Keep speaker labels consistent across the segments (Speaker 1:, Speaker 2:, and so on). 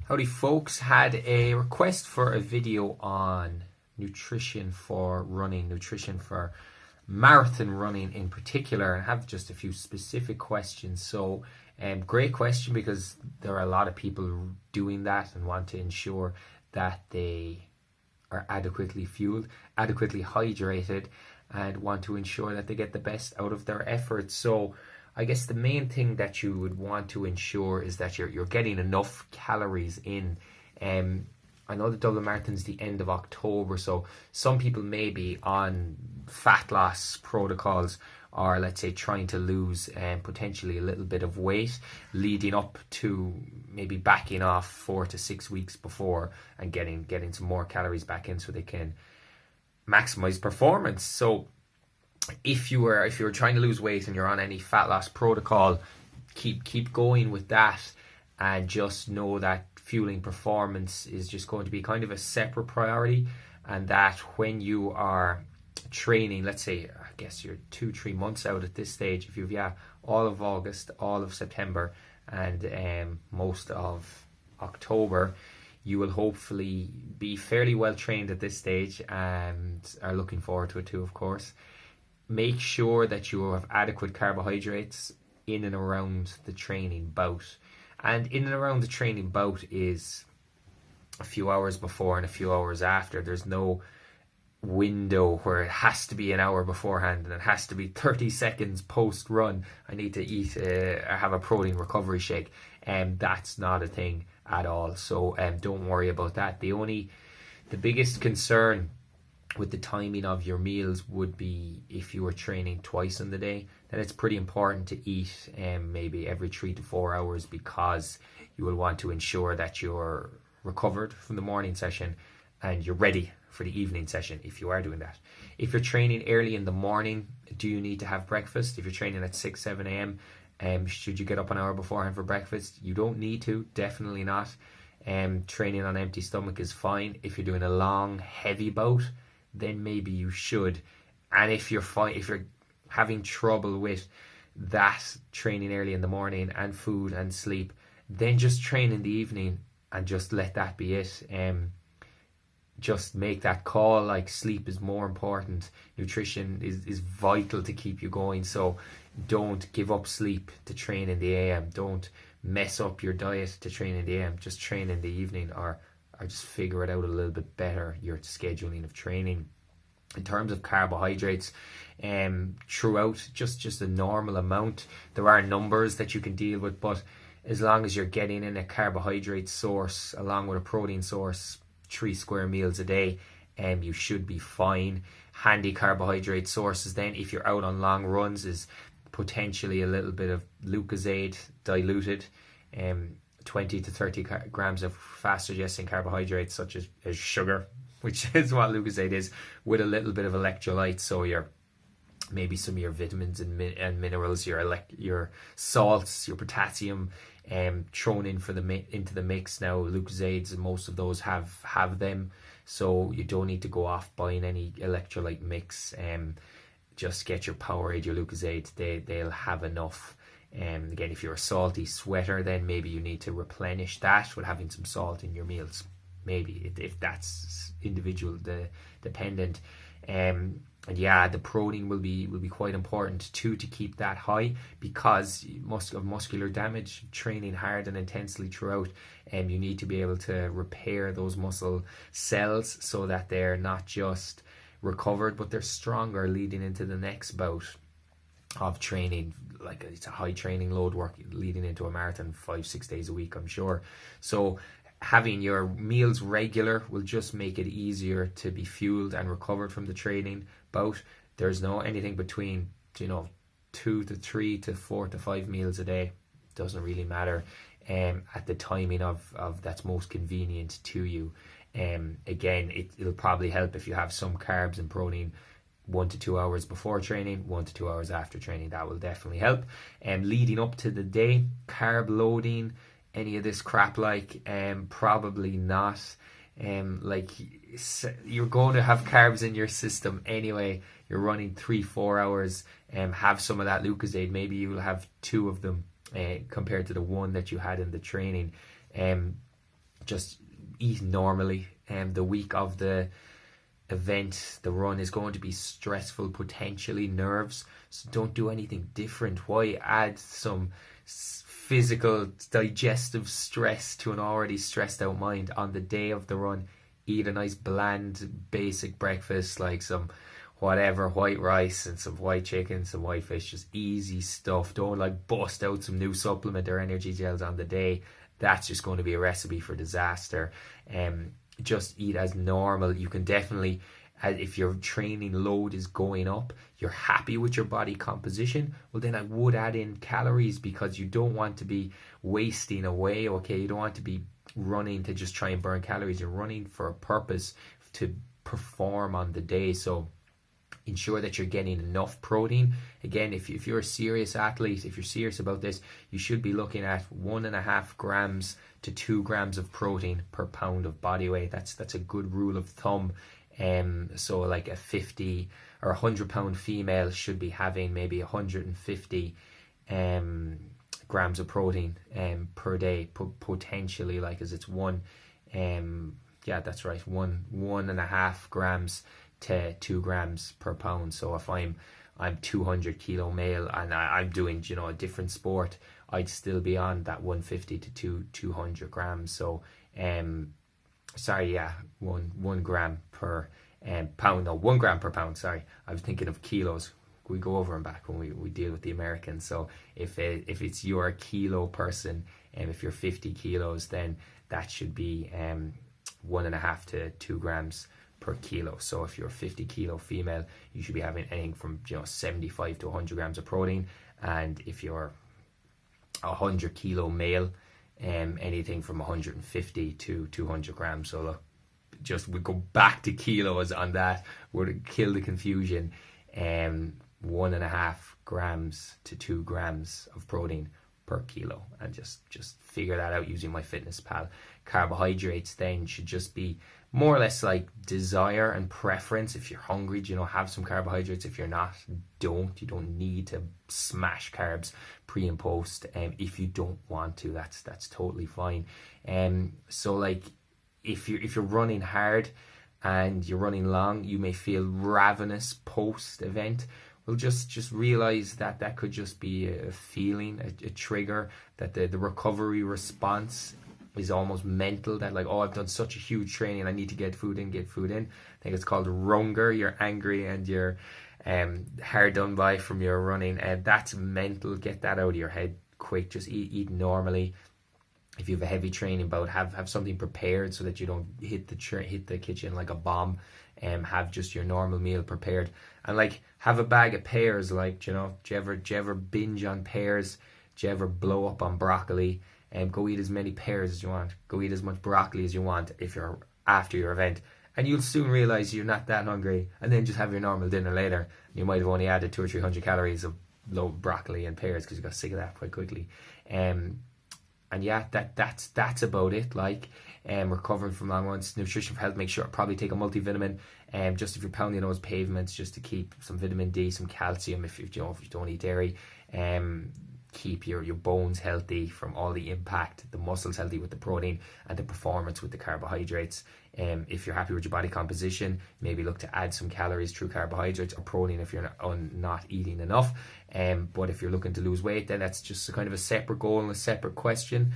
Speaker 1: Howdy folks, had a request for a video on nutrition for running, nutrition for marathon running in particular, and I have just a few specific questions. So great question, because there are a lot of people doing that and want to ensure that they are adequately fueled, adequately hydrated, and want to ensure that they get the best out of their efforts. So I guess the main thing that you would want to ensure is that you're getting enough calories in. I know the Dublin Marathon's the end of October, so some people may be on fat loss protocols, or let's say trying to lose potentially a little bit of weight leading up to maybe backing off 4 to 6 weeks before and getting some more calories back in so they can maximize performance. So if you were trying to lose weight and you're on any fat loss protocol, keep going with that, and just know that fueling performance is just going to be kind of a separate priority, and that when you are training, let's say, I guess you're 2-3 months out at this stage, if you've all of August, all of September, and most of October, you will hopefully be fairly well trained at this stage and are looking forward to it too, of course. Make sure that you have adequate carbohydrates in and around the training bout. And in and around the training bout is a few hours before and a few hours after. There's no window where it has to be an hour beforehand and it has to be 30 seconds post run. I need to eat or have a protein recovery shake. That's not a thing at all. So don't worry about that. The biggest concern with the timing of your meals would be if you were training twice in the day, then it's pretty important to eat maybe every 3 to 4 hours, because you will want to ensure that you're recovered from the morning session and you're ready for the evening session if you are doing that. If you're training early in the morning, do you need to have breakfast? If you're training at 6-7 a.m, should you get up an hour beforehand for breakfast? You don't need to, definitely not. Training on empty stomach is fine. If you're doing a long, heavy bout, then maybe you should. And if you're having trouble with that, training early in the morning and food and sleep, then just train in the evening and just let that be it. Just make that call, like, sleep is more important. Nutrition is vital to keep you going. So don't give up sleep to train in the AM. Don't mess up your diet to train in the AM. Just train in the evening, or just figure it out a little bit better, your scheduling of training. In terms of carbohydrates, throughout, just a normal amount. There are numbers that you can deal with, but as long as you're getting in a carbohydrate source along with a protein source, 3 square meals a day, you should be fine. Handy carbohydrate sources then, if you're out on long runs, is potentially a little bit of Lucozade diluted, 20 to 30 grams of fast digesting carbohydrates such as sugar, which is what Lucozade is, with a little bit of electrolytes. So maybe some of your vitamins and minerals, your salts, your potassium, thrown into the mix. Now Lucozades, and most of those have them, so you don't need to go off buying any electrolyte mix. Just get your Powerade, your Lucozade. They'll have enough. Again, if you're a salty sweater, then maybe you need to replenish that with having some salt in your meals, maybe, if that's individual dependent. And the protein will be quite important too, to keep that high, because of muscular damage, training hard and intensely throughout, and you need to be able to repair those muscle cells so that they're not just recovered, but they're stronger leading into the next bout of training. Like, it's a high training load work leading into a marathon 5-6 days a week, I'm sure. So having your meals regular will just make it easier to be fueled and recovered from the training bout. There's no anything between 2 to 3 to 4 to 5 meals a day. Doesn't really matter at the timing of that's most convenient to you. Again, it'll probably help if you have some carbs and protein 1 to 2 hours before training, 1 to 2 hours after training. That will definitely help. Leading up to the day, carb loading, any of this crap, probably not. You're going to have carbs in your system anyway. You're running 3-4 hours, have some of that Lucozade. Maybe you will have 2 of them compared to the 1 that you had in the training. just eat normally. The week of the event, the run, is going to be stressful, potentially nerves, so don't do anything different. Why add some physical digestive stress to an already stressed out mind on the day of the run? Eat a nice bland basic breakfast, like some whatever, white rice and some white chicken, some white fish, just easy stuff. Don't like bust out some new supplement or energy gels on the day. That's just going to be a recipe for disaster. Just eat as normal. You can definitely, if your training load is going up, you're happy with your body composition, well then I would add in calories, because you don't want to be wasting away. Okay, you don't want to be running to just try and burn calories. You're running for a purpose, to perform on the day. So ensure that you're getting enough protein. Again, if you're a serious athlete, if you're serious about this, you should be looking at 1.5 grams to 2 grams of protein per pound of body weight. That's a good rule of thumb. So like a 50 or 100 pound female should be having maybe 150 grams of protein per day, potentially, like, as it's one, yeah, that's right, 1.5 grams to 2 grams per pound. So if I'm 200 kilo male and I'm doing, a different sport, I'd still be on that 150 to 200 grams. So 1 gram per pound. No, 1 gram per pound. Sorry, I was thinking of kilos. We go over and back when we deal with the Americans. So if it's your kilo person, and if you're 50 kilos, then that should be 1.5 to 2 grams per kilo. So if you're a 50 kilo female, you should be having anything from 75 to 100 grams of protein, and if you're a 100 kilo male, anything from 150 to 200 grams. So look, just we go back to kilos on that, would kill the confusion. 1.5 grams to 2 grams of protein per kilo, and just figure that out using MyFitnessPal. Carbohydrates then should just be more or less like desire and preference. If you're hungry, have some carbohydrates. If you're not, you don't need to smash carbs pre and post. If you don't want to, that's totally fine. So like if you're running hard and you're running long, you may feel ravenous post event. Well, just realize that could just be a feeling, a trigger, that the recovery response is almost mental, that like, oh, I've done such a huge training, I need to get food in. I think it's called hunger. You're angry and you're hard done by from your running, and that's mental. Get that out of your head quick. Just eat normally. If you have a heavy training bout, have something prepared so that you don't hit the kitchen like a bomb. Have just your normal meal prepared, and like have a bag of pears. Like, do you ever binge on pears? Do you ever blow up on broccoli? Go eat as many pears as you want. Go eat as much broccoli as you want if you're after your event, and you'll soon realize you're not that hungry. And then just have your normal dinner later. You might have only added 200 or 300 calories of low broccoli and pears because you got sick of that quite quickly. And yeah, that's about it. Like, recovering from long runs, nutrition for health. Make sure probably take a multivitamin. Just if you're pounding those pavements, just to keep some vitamin D, some calcium. If you don't eat dairy, keep your bones healthy from all the impact, the muscles healthy with the protein, and the performance with the carbohydrates. If you're happy with your body composition, maybe look to add some calories through carbohydrates or protein if you're not eating enough. But if you're looking to lose weight, then that's just a kind of a separate goal and a separate question.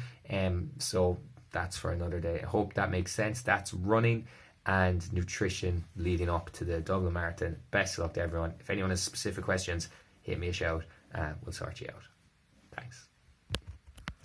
Speaker 1: So that's for another day. I hope that makes sense. That's running and nutrition leading up to the Dublin Marathon. Best of luck to everyone. If anyone has specific questions, hit me a shout. We'll sort you out. Thanks.